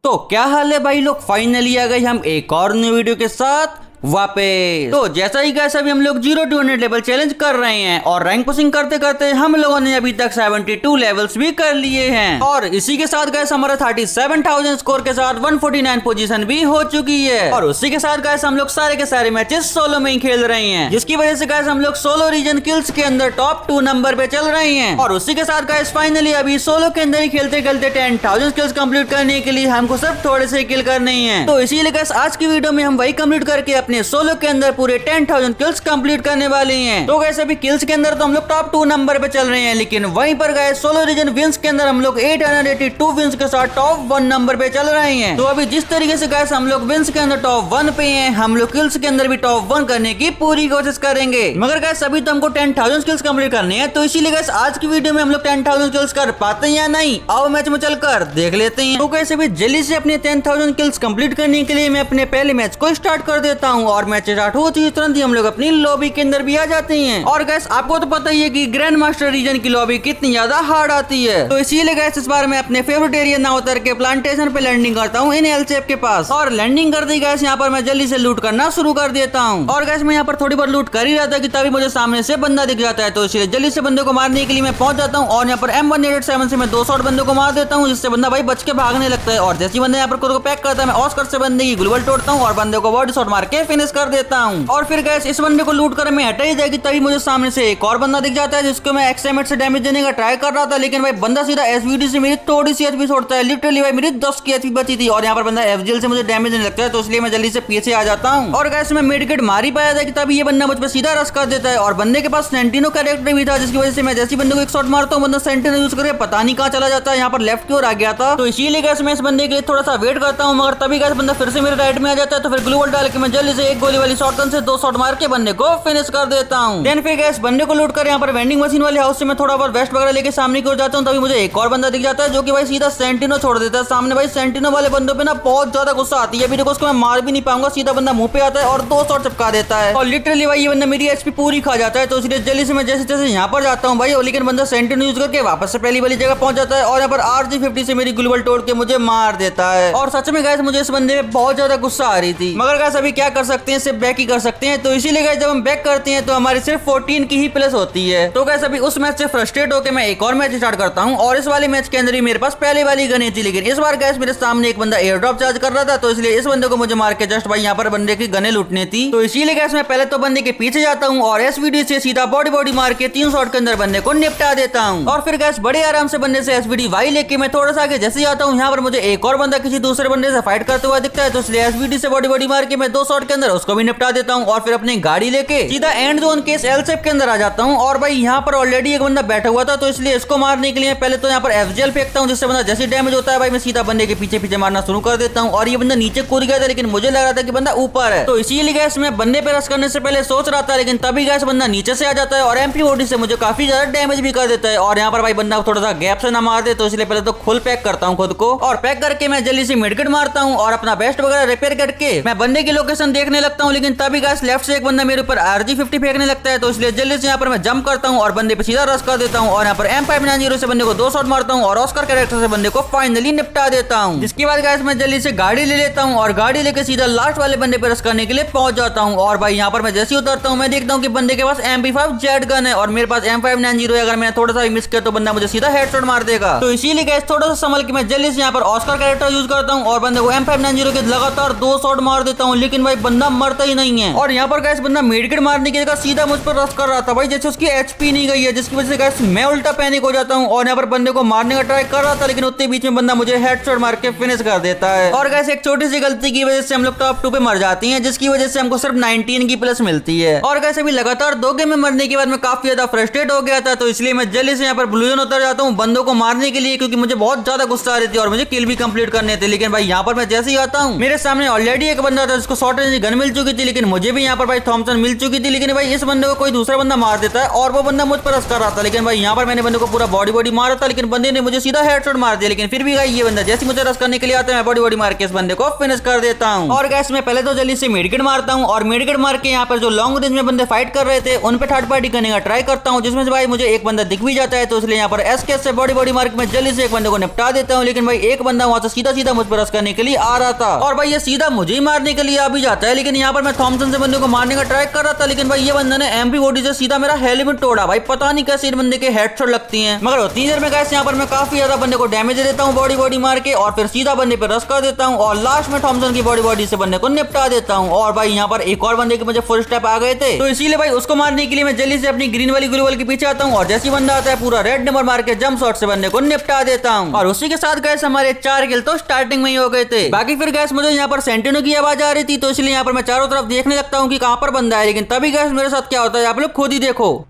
तो क्या हाल है भाई लोग, फाइनली आ गए हम एक और न्यू वीडियो के साथ वापस। तो जैसा ही गाइस अभी हम लोग 0 to 100 लेवल चैलेंज कर रहे हैं और रैंक पुशिंग करते करते हम लोगों ने अभी तक 72 लेवल्स भी कर लिए हैं और इसी के साथ गाइस हमारा 37,000 स्कोर के साथ 149 पोजीशन भी हो चुकी है। और उसी के साथ गाइस हम लोग सारे के सारे मैचेस सोलो में ही खेल रहे हैं, जिसकी वजह से गाइस हम लोग सोलो रीजन किल्स के अंदर टॉप 2 नंबर पे चल रहे हैं। और उसी के साथ गाइस फाइनली अभी सोलो के अंदर ही खेलते खेलते 10,000 किल्स कंप्लीट करने के लिए हमको सिर्फ थोड़े से किल करने ही हैं। तो इसीलिए गाइस आज की वीडियो में हम वही कंप्लीट करके अपने सोलो के अंदर पूरे 10,000 किल्स कंप्लीट करने वाले हैं। तो गाइस अभी किल्स के अंदर तो हम लोग टॉप 2 नंबर पे चल रहे हैं, लेकिन वहीं पर गाइस सोलो रीजन विंस के अंदर हम लोग 882 विंस के साथ टॉप 1 नंबर पे चल रहे हैं। तो अभी जिस तरीके से गाइस हम लोग विंस के अंदर टॉप 1 पे हैं, हम लोग किल्स के अंदर भी टॉप 1 करने की पूरी कोशिश करेंगे। मगर गाइस अभी तो हमको 10,000 किल्स कंप्लीट करने हैं, तो इसीलिए गाइस आज की वीडियो में हम लोग 10,000 किल्स कर पाते हैं या नहीं, आओ मैच में चलकर देख लेते हैं। तो गाइस अभी जल्दी से अपने 10,000 किल्स कंप्लीट करने के लिए मैं अपने पहले मैच को स्टार्ट कर देता हूँ और मैच स्टार्ट होते ही तुरंत ही हम लोग अपनी लॉबी के अंदर भी आ जाते हैं। और गाइस आपको तो पता ही है कि ग्रैंड मास्टर रीजन की लॉबी कितनी ज्यादा हार्ड आती है, तो इसीलिए गाइस इस बार मैं अपने फेवरेट एरिया ना उतर के प्लांटेशन पे लैंडिंग करता हूँ इन एल-शेप के पास। और लैंडिंग करते ही गाइस यहाँ पर मैं जल्दी से लूट करना शुरू कर देता हूँ। और गाइस मैं यहाँ पर थोड़ी बार लूट कर ही रहा था कि तभी मुझे सामने से बंदा दिख जाता है, तो इसलिए जल्दी से बंदे को मारने के लिए मैं पहुंच जाता हूँ और यहाँ पर M187 से मैं 2 शॉट बंदे को मार देता हूँ, जिससे बंदा भाई बच के भागने लगता है। और जैसे बंदा यहाँ पर खुद को पैक करता है, मैं ऑस्कर से बंदे की ग्लूवल तोड़ता हूँ और बंदे को बॉडी शॉट मार के फिनिश कर देता हूँ। और फिर गाइस इस बंदे को लूट कर मैं हटा ही जाएगी तभी मुझे सामने से एक और बंदा दिख जाता है, जिसको मैं एक्सएमएट से डैमेज देने का ट्राई कर रहा था, लेकिन भाई बंदा सीधा एसवीडी से मेरी थोड़ी सी एचपी छोड़ता है। लिटरली भाई मेरी 10 की एचपी बची थी और यहाँ पर बंदा एफजीएल से मुझे डैमेज देने लगता है, तो इसलिए मैं जल्दी से पीछे आ जाता हूँ। और गाइस मैं मेडिकेट मार ही पाया था कि तभी ये बंदा मुझ पर सीधा रश कर देता है और बंदे के पास सेंटिनो कैरेक्टर भी था, जिसकी वजह से मैं जैसे बंदे को एक शॉट मारता हूँ बंदा सेंटिनो यूज करके पता नहीं कहाँ चला जाता है, यहाँ पर लेफ्ट की ओर आ गया था। तो इसीलिए गाइस मैं इस बंदे के लिए थोड़ा सा वेट करता हूँ, मगर तभी गाइस बंदा फिर से मेरे राइट में आ जाता है, तो फिर ग्लूवल डाल के मैं जल्दी से एक गोली वाली शॉटगन से 2 शॉट मार के बंदे को फिनिश कर देता हूँ। देन फिर गैस बंदे को लूट कर यहाँ पर वेंडिंग मशीन वाले हाउस से मैं थोड़ा बहुत वेस्ट वगैरह लेके सामने की ओर जाता हूँ, तभी मुझे एक और बंदा दिख जाता है जो कि भाई सीधा सेंटिनो छोड़ देता है सामने। भाई सेंटिनो वाले बंदों पे ना बहुत ज्यादा गुस्सा आती है, अभी देखो उसको मैं मार भी नहीं पाऊंगा, सीधा बंदा मुंह पे आता है और 2 शॉट चिपका देता है और लिटरली भाई ये बंदा मेरी एचपी पूरी खा जाता है। तो इसलिए जल्दी से मैं जैसे जैसे यहाँ पर जाता हूँ भाई, लेकिन बंदा सेंटिनो यूज करके वापस से पहली वाली जगह पहुंच जाता है और यहाँ पर RG50 से मेरी ग्लूवल तोड़ के मुझे मार देता है। और सच में गाइस मुझे इस बंदे पे बहुत ज्यादा गुस्सा आ रही थी, मगर गाइस अभी क्या कर सकते हैं, सिर्फ बैक ही कर सकते हैं। तो इसीलिए गाइस जब हम बैक करते हैं तो हमारी सिर्फ 14 की ही प्लस होती है। तो गाइस अभी उस मैच से फ्रस्ट्रेट होकर मैं एक और मैच स्टार्ट करता हूं और इस वाले मैच के अंदर ही मेरे पास पहले वाली गन थी, लेकिन इस बार गाइस मेरे सामने एक बंदा एयर ड्रॉप चार्ज कर रहा था, तो इसलिए इस बंदे को मुझे मार के जस्ट भाई यहाँ पर बंदे की गने लूटनी थी। तो इसीलिए गाइस मैं पहले तो बंदे के पीछे जाता हूँ और एसवीडी से सीधा बॉडी मार के 3 शॉट के अंदर बंदे को निपटा देता हूँ। और फिर गाइस बड़े आराम से बंदे से एसवीडी वाई लेके मैं थोड़ा सा आगे जैसे आता हूँ, यहाँ पर मुझे एक और बंदा किसी दूसरे बंदे से फाइट करते हुआ दिखता है, तो इसलिए एसवीडी से बॉडी मार के मैं 2 शॉट के अंदर उसको भी निपटा देता हूँ और फिर अपनी गाड़ी लेके सीधा एंड जोन के एल-शेप के अंदर आ जाता हूँ। और भाई यहाँ पर ऑलरेडी एक बंदा बैठा हुआ था, तो इसलिए इसको मारने के लिए पहले तो यहाँ पर एफजीएल फेंकता हूँ, जिससे बंदा जैसे डैमेज होता है भाई मैं सीधा बंदे के पीछे मारना शुरू कर देता हूँ। और ये बंदा नीचे कूद गया था, लेकिन मुझे लग रहा था कि बंदा ऊपर है, तो इसीलिए गैस मैं बंदे पे रश करने से पहले सोच रहा था, लेकिन तभी गैस बंदा नीचे से आ जाता है और MP40 से मुझे काफी ज्यादा डैमेज भी कर देता है। और यहाँ पर भाई बंदा थोड़ा सा गैप से ना मार दे, तो इसलिए पहले तो फुल पैक करता हूँ खुद को और पैक करके मैं जल्दी से मेडिकेट मारता हूँ और अपना बेस्ट वगैरह रिपेयर करके मैं बंदे की लोकेशन देखने लगता हूँ। लेकिन तभी गैस लेफ्ट से एक बंदा मेरे ऊपर RG50 फेंकने लगता है, तो इसलिए जल्दी से यहाँ पर मैं जंप करता हूँ और बंदे पे सीधा रश कर देता हूँ और यहाँ पर M590 से बंदे को 2 शॉट मारता हूँ और ऑस्कर कैरेक्टर से बंदे को फाइनली निपटा देता हूँ। जिसके बाद गाइस मैं जल्दी से गाड़ी ले लेता हूँ और गाड़ी लेके सीधा लास्ट वाले बंदे पे रश करने के लिए पहुंच जाता हूँ। और भाई यहाँ पर मैं जैसे ही उतरता हूँ मैं देखता हूँ कि बंदे के पास MP5 जेट गन है और मेरे पास M590 है, अगर मैं थोड़ा सा मिस किया तो बंदा मुझे सीधा हेडशॉट मार देगा। तो इसीलिए गाइस थोड़ा सा संभल के मैं जल्दी से यहाँ पर ऑस्कर कैरेक्टर यूज करता हूँ और बंदे को M590 के लगातार 2 शॉट मार देता हूँ, लेकिन भाई बंदा मरता ही नहीं है। और यहाँ पर गाइस बंदा मेडिकेट मारने की जगह सीधा मुझ पर रश कर रहा था भाई, जैसे उसकी एचपी नहीं गई है, जिसकी वजह से गाइस मैं उल्टा पैनिक हो जाता हूँ और यहाँ पर बंदे को मारने का ट्राई कर रहा था, लेकिन उतने बीच में बंदा मुझे हेडशॉट मार के फिनिश कर देता है। और गाइस एक छोटी सी गलती की वजह से हम लोग टॉप 2 पे मर जाती हैं, जिसकी वजह से हमको सिर्फ 19 की प्लस मिलती है। और गाइस अभी लगातार 2 गेम में मरने के बाद मैं काफी ज्यादा फ्रस्ट्रेट हो गया था, तो इसलिए मैं जल्दी से यहाँ पर ब्लू जोन उतर जाता हूँ बंदों को मारने के लिए, क्योंकि मुझे बहुत ज्यादा गुस्सा आ रही थी और मुझे किल भी कंप्लीट करने थे। लेकिन भाई यहाँ पर मैं जैसे ही आता हूँ मेरे सामने ऑलरेडी एक बंदा था जिसको शॉर्ट रेंज मुझे गन मिल चुकी थी, लेकिन मुझे भी यहाँ पर भाई थॉमसन मिल चुकी थी। लेकिन भाई इस बंदे को कोई दूसरा बंदा मार देता है और वो बंदा मुझ पर रश कर रहा था। लेकिन भाई यहाँ पर मैंने बंदे को पूरा बॉडी मारा था, लेकिन बंदे ने मुझे सीधा हेडशॉट मार दिया। लेकिन फिर भी भाई ये बंदा जैसे मुझे रश करने के लिए आता है, मैं बॉडी मार के इस बंदे को फिनिश कर देता हूँ। और गैस मैं पहले तो जल्दी से मेडिकेट मारता हूँ और मेडिकेट मार के यहाँ पर जो लॉन्ग रेंज में बंदे फाइट कर रहे थे उन पे थर्ड पार्टी करने का ट्राई करता हूँ, जिसमें से भाई मुझे एक बंदा दिख भी जाता है। तो इसलिए यहाँ पर एसके से बॉडी मार के मैं जल्दी से एक बंदे को निपटा देता हूँ। लेकिन भाई एक बंदा वहां से सीधा मुझ पर रश करने के लिए आ रहा था और भाई ये सीधा मुझे ही मारने के लिए आ भी जाता है। लेकिन यहाँ पर मैं थॉमसन से बंदे को मारने का ट्राई कर रहा था, लेकिन भाई ये बंदा ने MP40 से सीधा मेरा हेलमेट तोड़ा। भाई पता नहीं कैसे इन बंदे के हेडशॉट लगती हैं, मगर उतनी देर में गैस यहाँ पर मैं काफी ज्यादा बंदे को डैमेज दे देता हूँ बॉडी मार के और फिर सीधा बंदे पे रश कर देता हूँ और लास्ट में थॉमसन की बॉडी से बंदे को निपटा देता हूँ। और भाई यहाँ पर एक और बंदे के मुझे फुल स्टेप आ गए थे, तो इसीलिए भाई उसको मारने के लिए मैं जल्दी से अपनी ग्रीन वाली ग्लू वॉल के पीछे आता हूँ और जैसे बंदा आता है पूरा रेड नंबर मार के जंप शॉट से बंदे को निपटा देता हूँ। और उसी के साथ गैस हमारे 4 किल तो स्टार्टिंग में ही हो गए थे। बाकी फिर गैस मुझे यहाँ पर सेंटिनो की आवाज आ रही थी, तो इसलिए यहाँ पर मैं चारों तरफ देखने लगता हूँ कि कहाँ पर बंदा है। लेकिन तभी गैस मेरे साथ क्या होता है आप लोग खुद ही देखो।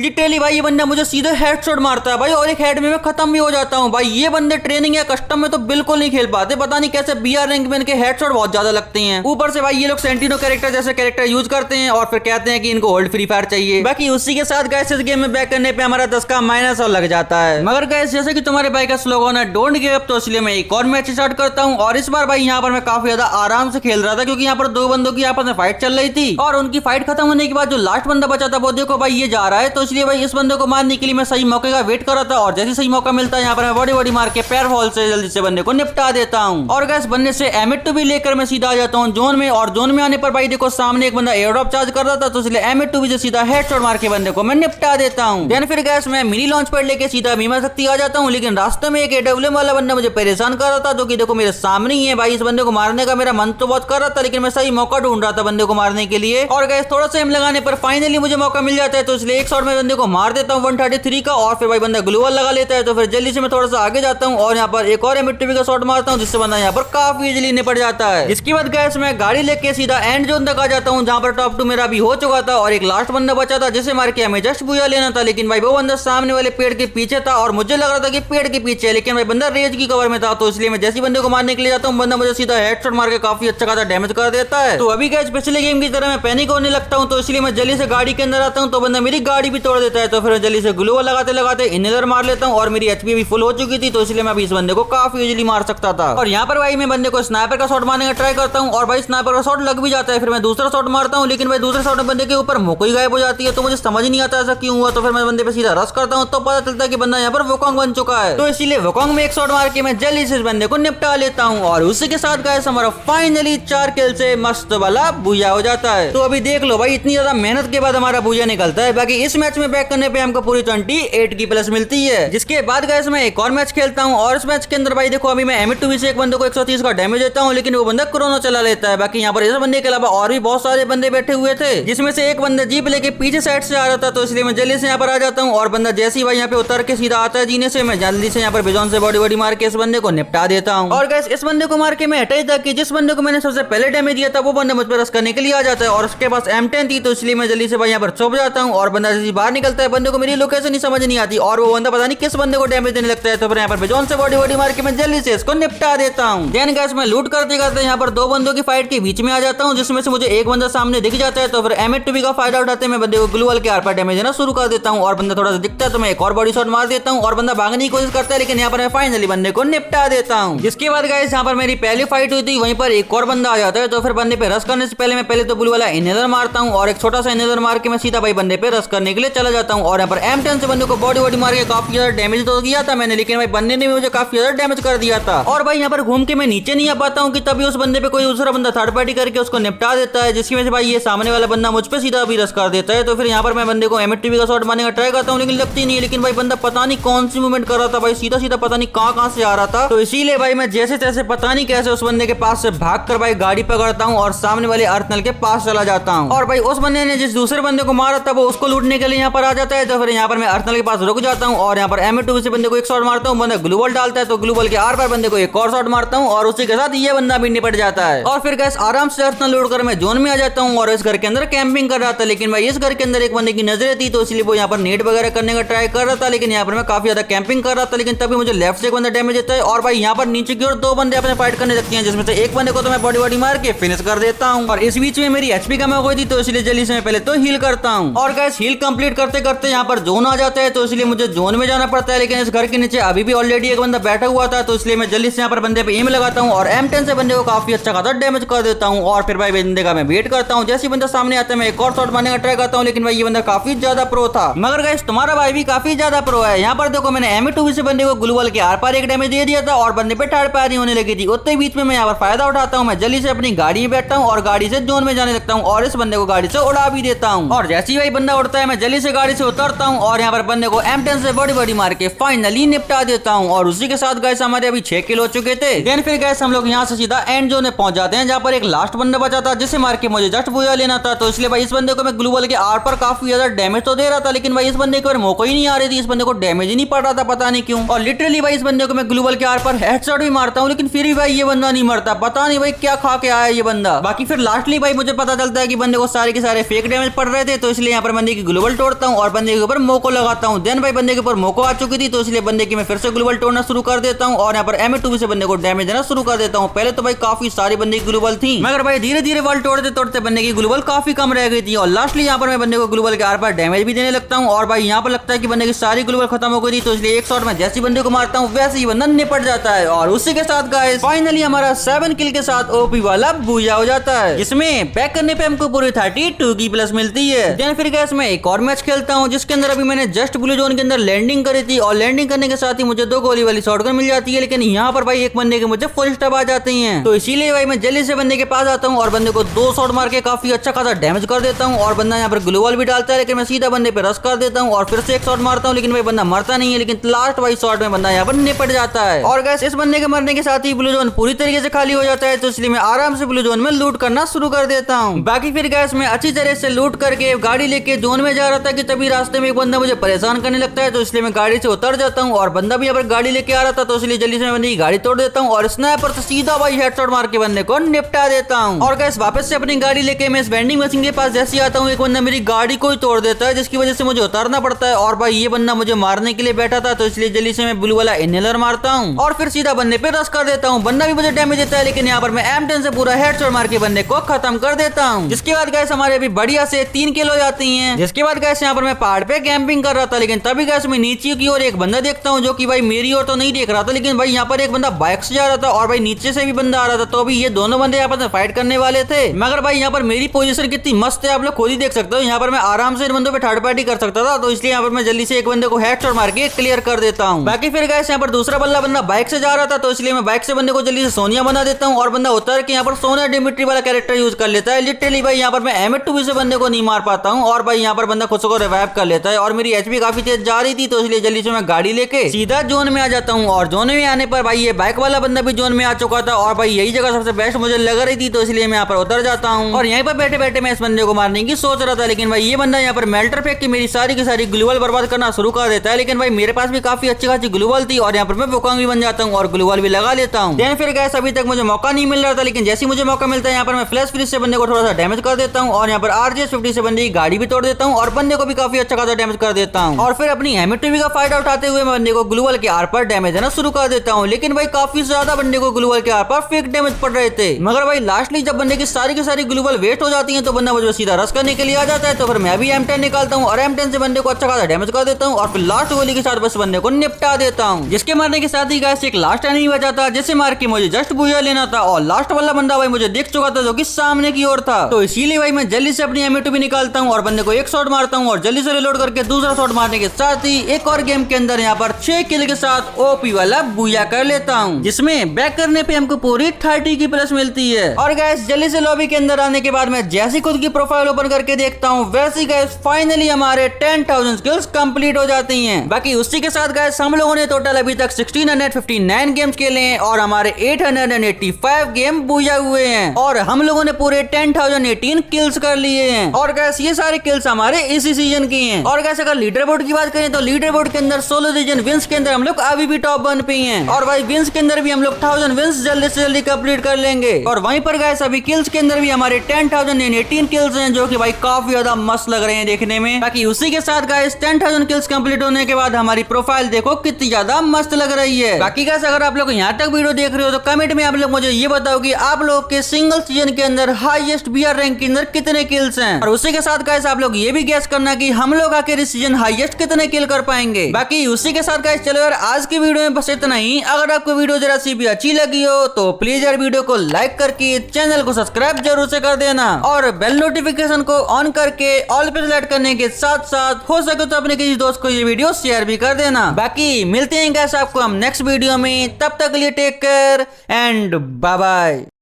लिटरली भाई ये बंदा मुझे सीधे हेडशॉट मारता है भाई और एक हेड में मैं खत्म भी हो जाता हूँ। भाई ये बंदे ट्रेनिंग या कस्टम में तो बिल्कुल नहीं खेल पाते, पता नहीं कैसे BR रैंक में इनके हेडशॉट बहुत ज्यादा लगते हैं। ऊपर से भाई ये लोग सेंटिनो कैरेक्टर जैसे कैरेक्टर यूज करते हैं और फिर कहते हैं कि इनको ओल्ड फ्री फायर चाहिए। बाकी उसी के साथ गैस इस गेम में बैक करने पे हमारा 10 का माइनस और लग जाता है। मगर गैस जैसे कि तुम्हारे भाई का स्लोगन है डोंट गिव अप, तो इसलिए मैं एक और मैच स्टार्ट करता हूँ। और इस बार भाई यहाँ पर मैं काफी ज्यादा आराम से खेल रहा था, क्योंकि यहाँ पर 2 बंदों की आपस में फाइट चल रही थी और उनकी फाइट खत्म होने के बाद जो लास्ट बंदा बचा था वो देखो भाई ये जा रहा है, तो इसलिए भाई इस बंदे को मारने के लिए मैं सही मौके का वेट कर रहा था और जैसे सही मौका मिलता है यहाँ पर मैं बॉडी मार के पैर फॉल से जल्दी से बंदे को निपटा देता हूँ। और गैस बनने से M82 भी लेकर मैं सीधा आ जाता हूँ जोन में। और जोन में आने पर भाई देखो सामने एक बंदा एयर ड्रॉप चार्ज कर रहा था, तो इसलिए M82 भी से सीधा हेडशॉट मार के बंदे को मैं निपटा देता हूँ। देन फिर गैस मैं मिनी लॉन्च पैड लेके सीधा भीमा शक्ति आ जाता हूँ। लेकिन रास्ते में एक AWM वाला बंदा मुझे परेशान कर रहा था, जो कि देखो मेरे सामने ही है। भाई इस बंदे को मारने का मेरा मन तो बहुत कर रहा था, लेकिन मैं सही मौका ढूंढ रहा था बंदे को मारने के लिए। और गैस थोड़ा सा एम लगाने पर फाइनली मुझे मौका मिल जाता है, तो इसलिए एक शॉट में बंदे को मार देता हूँ 133 का। और फिर भाई बंदा ग्लू वॉल लगा लेता है, तो फिर जल्दी से मैं थोड़ा सा आगे जाता हूँ और यहाँ पर एक और M82 का शॉट मारता हूँ, जिससे बंदा यहाँ पर काफी इजीली निपट जाता है। इसके बाद गैस मैं गाड़ी लेके सीधा एंड जोन तक आ जाता हूँ, जहाँ पर टॉप 2 मेरा भी हो चुका था और एक लास्ट बंदा बचा था जिसे मार के हमें जस्ट बुया लेना था। लेकिन भाई वो बंदा सामने वाले पेड़ के पीछे था और मुझे लग रहा था कि पेड़ के पीछे है, लेकिन भाई बंदा रेज की कवर में था, तो इसलिए मैं जैसे बंदे को मारने के लिए जाता हूँ बंदा मुझे सीधा हेडशॉट मार के काफी अच्छा खासा डैमेज कर देता है। तो अभी गैस पिछले गेम की तरह मैं पैनिक होने लगता हूँ, तो इसलिए मैं जल्दी से गाड़ी के अंदर आता हूँ, तो बंदा मेरी गाड़ी भी तोड़ देता है। तो फिर जल्दी से ग्लू लगाते इनहेलर मार लेता हूँ और मेरी HP भी फुल हो चुकी थी, तो इसलिए मैं अभी इस बंदे को काफी इजीली मार सकता था। और यहाँ पर भाई मैं बंदे को स्नाइपर का शॉट मारने का ट्राई करता हूँ और भाई स्नाइपर का शॉट लग भी जाता है। फिर मैं दूसरा शॉट मारता हूँ, लेकिन भाई दूसरे शॉट में बंदे के ऊपर मोको ही गायब हो जाती है, तो मुझे समझ नहीं आता ऐसा क्यों हुआ। तो फिर मैं बंदे पे सीधा रश करता हूँ, तो पता चलता है कि बंदा यहाँ पर वोकोंग बन चुका है, तो इसीलिए वोकोंग में एक शॉट मार के मैं जल्दी से इस बंदे को निपटा लेता हूँ। और उसी के साथ गाइस हमारा फाइनली 4 किल से मस्त वाला बुया हो जाता है। तो अभी देख लो भाई इतनी ज्यादा मेहनत के बाद हमारा बुया निकलता है। बाकी इस मैच में बैक करने पे हमको पूरी 28 की प्लस मिलती है। जिसके बाद गाइस मैं एक और मैच खेलता हूँ और इस मैच के अंदर भाई देखो अभी मैं M82 से एक बंदे को 130 का डैमेज देता हूँ, लेकिन वो बंदा क्रोनो चला लेता है। बाकी यहाँ पर इस बंदे के अलावा और भी बहुत सारे बंदे बैठे हुए थे, जिसमें से एक बंदा जीप लेके पीछे साइड से आ रहा था, तो इसलिए मैं जल्दी से यहाँ पर आ जाता हूँ और बंदा जैसे ही भाई यहाँ पे उतर के सीधा आता है जीने से, मैं जल्दी से यहाँ पर बिजॉन से बॉडी मार के इस बंदे को निपटा देता हूँ। और गाइस इस बंदे को मार के मैं हटाई था कि जिस बंदे को मैंने सबसे पहले डैमेज दिया था वो बंदा मुझ पर रश करने के लिए आ जाता है और उसके पास M10 थी, तो इसलिए मैं जल्दी से भाई यहाँ पर छुप जाता हूँ और बंदा जैसे बाहर निकलता है बंदे को मेरी लोकेशन ही समझ नहीं आती और वो बंदा पता नहीं किस बंदे को डैमेज देने लगता है। तो फिर यहाँ पर बिजॉन से बॉडी मार के मैं जल्दी से इसको निपटा देता हूँ। देन गाइस मैं लूट करते करते यहाँ पर 2 बंदों की फाइट के बीच में आ जाता हूँ, जिसमें से मुझे एक बंदा सामने दिख जाता है, तो फिर M82 का फायदा उठाते मैं बंदे को ग्लू वॉल के आर पार डैमेज देना शुरू कर देता हूँ और बंदा थोड़ा सा दिखता है तो मैं एक और बॉडी शॉट मार देता हूँ और बंदा भागने की कोशिश करता है, लेकिन यहाँ पर मैं फाइनली बंदे को निपटा देता हूँ। जिसके बाद गाइस यहाँ पर मेरी पहली फाइट हुई थी, वहीं पर एक और बंदा आ जाता है, तो फिर बंदे पे रश करने से पहले मैं पहले तो ब्लू वाला इनहेलर मारता हूँ और एक छोटा सा इनहेलर मार के मैं सीधा भाई बंदे पे रश करने के लिए चला जाता हूँ। और यहाँ पर M10 से बंदे को बॉडी मार के काफी ज्यादा डैमेज तो किया था मैंने, लेकिन भाई बंदे ने भी मुझे काफी ज्यादा डैमेज कर दिया था। और भाई यहाँ पर घूम के मैं नीचे नहीं आ पाता हूँ कि तभी उस बंदे पे कोई दूसरा बंदा थर्ड पार्टी करके उसको निपटा देता है, जिसकी वजह से भाई ये सामने वाला बंदा मुझ पे सीधा भी रश कर देता है। तो फिर यहाँ पर मैं बंदे को M82 का शॉट मारने का ट्राई करता हूँ, लेकिन लगती नहीं है। लेकिन भाई बंदा पता नहीं कौन सी मूवमेंट कर रहा था भाई, सीधा पता नहीं कहाँ से आ रहा था, तो इसीलिए भाई मैं जैसे तैसे पता नहीं कैसे उस बंदे के पास से भाग कर भाई गाड़ी पकड़ता हूँ और सामने वाले अर्थनल के पास चला जाता हूँ। और भाई उस बंदे ने जिस दूसरे बंदे को मारा था वो उसको लूटने के लिए यहाँ पर आ जाता है तो फिर यहाँ पर मैं अर्सनल के पास रुक जाता हूँ और यहाँ पर M2 से बंदे को एक शॉट मारता हूँ। बंदा ग्लूवल डालता है तो ग्लूवल के आर पार बंदे को एक और शॉट मारता हूँ और उसी के साथ ये बंदा भी निपट जाता है। और फिर गैस आराम से अर्सनल लोड कर मैं जोन में आ जाता हूँ और इस घर के अंदर कैंपिंग कर रहा था। लेकिन भाई इस घर के अंदर एक बंदे की नजर थी तो इसलिए वो यहाँ पर नेट वगैरह करने का ट्राई कर रहा था। लेकिन यहाँ पर मैं काफी ज्यादा कैंपिंग कर रहा था। लेकिन तभी मुझे लेफ्ट से एक बंदा डैमेज देता है और भाई यहाँ पर नीचे की ओर दो बंदे अपने फाइट करने लगते हैं, जिसमें से एक बंदे को तो मैं बॉडी बॉडी मार के फिनिश कर देता हूँ। और इस बीच में मेरी एचपी कम हो गई थी तो इसलिए जल्दी से मैं पहले तो हील करता हूँ। और गैस हील कंप्लीट करते करते यहाँ पर जोन आ जाता है तो इसलिए मुझे जोन में जाना पड़ता है। लेकिन इस घर के नीचे अभी भी ऑलरेडी एक बंदा बैठा हुआ था तो इसलिए मैं जल्दी से यहाँ पर बंदे पे एम लगाता हूँ और M10 से बंदे को काफी अच्छा खासा डैमेज कर देता हूँ। और फिर भाई बंदे का मैं वेट करता हूँ, जैसे बंदा सामने आता है मैं एक और शॉट मारने का ट्राई करता हूँ। लेकिन भाई ये बंदा काफी ज्यादा प्रो था। मगर गाइस तुम्हारा भाई भी काफी ज्यादा प्रो है। यहाँ पर देखो मैंने M2 से बंदे को ग्लूवल के आर पार एक डैमेज दे दिया था और बंदे पे थर्ड पारी होने लगी थी। उतने बीच में मैं यहाँ पर फायदा उठाता हूँ, मैं जल्दी से अपनी गाड़ी में बैठता हूँ और गाड़ी से जोन में जाने लगता हूँ और इस बंदे को गाड़ी से उड़ा भी देता हूँ। और जैसे ही भाई बंदा उड़ता है मैं जल्दी से गाड़ी से उतरता हूँ और यहाँ पर बंदे को M10 से बड़ी बड़ी मार के फाइनली निपटा देता हूँ। और उसी के साथ गैस हमारे अभी 6 किल हो चुके थे। देन फिर गैस हम लोग यहाँ से सीधा एंड जोन में पहुंच जाते हैं जहाँ पर एक लास्ट बंदा बचा था जिसे मार के मुझे जस्ट बुया लेना था। तो इसलिए भाई इस बंदे को मैं ग्लूवल के आर पर काफी ज्यादा डैमेज तो दे रहा था। लेकिन भाई इस बंदे को मौका ही नहीं आ रही थी, इस बंदे को डैमेज ही नहीं पड़ रहा था, पता नहीं क्यों। और लिटरली भाई इस बंदे को मैं ग्लूवल के आर पर हेडशॉट भी मारता हूँ लेकिन फिर भी भाई ये बंदा नहीं मरता, पता नहीं भाई क्या खा के आया ये बंदा। बाकी फिर लास्टली भाई मुझे पता चलता है कि बंदे को सारे के सारे फेक डैमेज पड़ रहे थे तो इसलिए यहाँ पर बंदे की ग्लूवल तोड़ता हूँ और बंदे के ऊपर मोको लगाता हूँ। देन भाई बंदे के ऊपर मोको आ चुकी थी तो इसलिए बंदे की मैं फिर से ग्लूवल तोड़ना शुरू कर देता हूँ और यहाँ पर M2 से बंदे को डैमेज देना शुरू कर देता हूँ। पहले तो भाई काफी सारी बंदे की ग्लूवल थी मगर भाई धीरे धीरे वॉल तोड़ते तोड़ते बंदे की ग्लूवल काफी कम रह गई थी। और लास्टली यहाँ पर मैं बंदे को ग्लूवल के आर पर डैमेज भी देने लगता हूँ और भाई यहाँ पर लगता है कि बंदे की सारी ग्लूवल खत्म हो गई थी तो इसलिए एक शॉट में जैसे बंदे को मारता हूँ वैसे ही बंदा निपट जाता है। और उसी के साथ गाइस फाइनली हमारा 7 किल के साथ ओपी वाला बूया हो जाता है, जिसमें बैक करने पे हमको पूरी 32 की प्लस मिलती है। देन फिर गैस मैं एक और मैच खेलता हूँ जिसके अंदर अभी मैंने जस्ट ब्लू जोन के अंदर लैंडिंग करी थी और लैंडिंग करने के साथ ही मुझे 2 गोली वाली शॉटगन मिल जाती है। लेकिन यहाँ पर भाई एक बंदे के मुझे फुल स्टॉप आ जाते हैं तो इसीलिए भाई मैं जल्दी से बंदे के पास आता हूँ और बंदे को 2 शॉट मार के काफी अच्छा खासा डैमेज कर देता हूँ। और बंदा यहाँ पर ग्लूवल भी डालता है लेकिन मैं सीधा बंदे पे रश कर देता हूँ और फिर से एक शॉट मारता हूँ। लेकिन भाई बंदा मरता नहीं है, लेकिन लास्ट वाइज शॉट में बंदा यहाँ पर निपट जाता है। और गैस इस बंदे के मरने के साथ ही ब्लू जोन पूरी तरीके से खाली हो जाता है तो इसलिए मैं आराम से ब्लू जोन में लूट करना शुरू कर देता हूँ। बाकी फिर गैस मैं अच्छी तरह से लूट करके गाड़ी लेके जोन में जा रहा था कि तभी रास्ते में एक बंदा मुझे परेशान करने लगता है तो इसलिए मैं गाड़ी से उतर जाता हूँ और बंदा भी यहाँ पर गाड़ी लेके आ रहा था तो इसलिए जल्दी से मैं बंदे की गाड़ी तोड़ देता हूँ और स्नाइपर से सीधा भाई हेडशॉट मार के बंदे को निपटा देता हूँ। और गैस वापस से अपनी गाड़ी लेके मैं इस वेंडिंग मशीन के पास जैसे आता हूँ एक बंदा मेरी गाड़ी को ही तोड़ देता है जिसकी वजह से मुझे उतारना पड़ता है। और भाई ये बंदा मुझे मारने के लिए बैठा था तो इसलिए जल्दी से मैं ब्लू वाला इनहेलर मारता हूँ और फिर सीधा बंदे पे रश कर देता हूँ। बंदा भी मुझे डैमेज देता है लेकिन यहाँ पर मैं M10 से पूरा हेडशॉट मार के बंदे को खत्म कर देता हूँ। जिसके बाद गैस हमारे अभी बढ़िया से 3 किल हो जाती हैं। जिसके बाद गैस यहाँ पर मैं पहाड़ पे कैंपिंग कर रहा था लेकिन तभी गैस मैं नीचे की ओर एक बंदा देखता हूँ जो कि भाई मेरी ओर तो नहीं देख रहा था लेकिन भाई यहाँ पर एक बंदा बाइक से जा रहा था और भाई नीचे से भी बंदा आ रहा था। तो अभी ये दोनों बंदे यहाँ पर फाइट करने वाले थे मगर भाई यहाँ पर मेरी पोजीशन कितनी मस्त है आप लोग खुद ही देख सकते हो। यहाँ पर मैं आराम से इन बंदों पे थर्ड पार्टी कर सकता था तो इसलिए यहाँ पर मैं जल्दी से एक बंदे को हेडशॉट मार के क्लियर कर देता हूँ। बाकी फिर गैस यहाँ पर दूसरा बंदा बाइक से जा रहा था तो इसलिए मैं बाइक से बंदे को जल्दी से सोनिया बना देता हूँ और बंदा उतर के यहाँ पर सोनिया डिमिट्री वाला कैरेक्टर यूज कर लेता है। लिटरली भाई यहाँ पर मैं M2 से बंदे को नहीं मार पाता हूँ और भाई यहाँ पर बंदा खुद को रिवाइव कर लेता है और मेरी एचपी काफी तेज जा रही थी तो इसलिए जल्दी से मैं गाड़ी लेके सीधा जोन में आ जाता हूँ। और जोन में आने पर भाई ये बाइक वाला बंदा भी जोन में आ चुका था और भाई यही जगह सबसे बेस्ट मुझे लग रही थी तो इसलिए मैं यहाँ पर उतर जाता हूँ और यहीं पर बैठे बैठे मैं इस बंदे को मारने की सोच रहा था। लेकिन भाई ये बंदा यहाँ पर मेल्टर फेंक के मेरी सारी की सारी ग्लूवल बर्बाद करना शुरू कर देता है। लेकिन भाई मेरे पास भी काफी अच्छी खासी ग्लूवल थी और यहाँ पर मैं वुकांग भी बन जाता हूँ और ग्लूवल भी लगा लेता हूँ। देन फिर गैस अभी तक मुझे मौका नहीं मिल रहा था लेकिन जैसे मुझे मौका मिलता है यहाँ पर मैं फ्लैश फ्रीज से बंदे को थोड़ा सा डैमेज कर देता हूँ और यहाँ पर RGS-50 से बंदे की गाड़ी भी तोड़ देता हूँ और बंदे को भी काफी अच्छा खासा डैमेज कर देता हूँ। और फिर अपनी M2 का फायदा उठाते हुए मैं बंदे को ग्लूवल के आर पर डैमेज देना शुरू कर देता हूँ। लेकिन भाई काफी ज्यादा बंदे को ग्लूवल के आर पर फेक डैमेज पड़ रहे थे मगर भाई लास्टली जब बंदे की सारी ग्लूवल वेस्ट हो जाती है तो बंदा मुझे सीधा रश करने के लिए आ जाता है। तो फिर मैं भी M10 निकालता हूँ और M10 से बंदे को अच्छा खासा डैमेज कर देता हूँ और फिर लास्ट गोली के साथ बस बंदे को निपटा देता हूँ। जिसके मारने के साथ ही गाइस एक लास्ट एनिमी बचा था जिसे मार के मुझे जस्ट बुया लेना था और लास्ट वाला बंदा भाई मुझे देख चुका था जो कि सामने की ओर था। तो इसीलिए भाई मैं जल्दी से अपनी M2 भी निकालता हूँ और बंदे को एक शॉट मारता हूँ और जल्दी से रिलोड करके दूसरा शॉट मारने के साथ ही एक और गेम के अंदर यहाँ पर 6 किल के साथ ओपी वाला बुया कर लेता हूँ जिसमें बैक करने पे हमको पूरी 30 की प्लस मिलती है। और गाइस जल्दी से लॉबी के अंदर आने के बाद मैं जैसी खुद की प्रोफाइल ओपन करके देखता हूँ वैसे गाइस फाइनली हमारे 10,000 स्किल्स कंप्लीट हो जाती हैं। बाकी उसी के साथ गाइस हम लोगों ने टोटल अभी तक 1659 गेम्स खेले हैं और हमारे 885 गेम बुया हुए हैं और हम लोगों ने पूरे 10,018 किल्स कर लिए हैं। और गाइस ये सारे किल्स हमारे इसी इसी सीजन की हैं। और कैसे अगर लीडर बोर्ड की बात करें तो लीडर बोर्ड के अंदर 16 सीजन विंस के अंदर हम लोग अभी भी टॉप 1 पे हैं। और भाई विंस के अंदर भी हम लोग 1000 विंस जल्दी से जल्दी कंप्लीट कर लेंगे। और वहीं पर गाइस अभी किल्स के अंदर भी हमारे 10,018 किल्स हैं, जो कि भाई काफी ज्यादा मस्त लग रहे हैं देखने में। बाकी उसी के साथ गाइस 10,000 किल्स कंप्लीट होने के बाद हमारी प्रोफाइल देखो कितनी ज्यादा मस्त लग रही है। बाकी गाइस अगर आप लोग यहाँ तक वीडियो देख रहे हो तो कमेंट में आप लोग मुझे ये बताओ कि आप लोग के सिंगल सीजन के अंदर हाईएस्ट बीआर रैंक के अंदर कितने किल्स हैं। और उसी के साथ गाइस आप लोग ये भी गैस करना कि हम लोग आखिर इस सीजन हाईएस्ट कितने किल कर पाएंगे। बाकी उसी के साथ गाइस चलो यार आज की वीडियो में बस इतना ही। अगर आपको वीडियो जरा सी भी अच्छी लगी हो तो प्लीज यार वीडियो को लाइक करके चैनल को सब्सक्राइब जरूर से कर देना और बेल नोटिफिकेशन को ऑन करके ऑल पे सेलेक्ट करने के साथ साथ हो सके तो अपने किसी दोस्त को ये वीडियो शेयर भी कर देना। बाकी मिलते हैं गाइस आपको हम नेक्स्ट वीडियो में, तब तक के लिए take care and bye bye.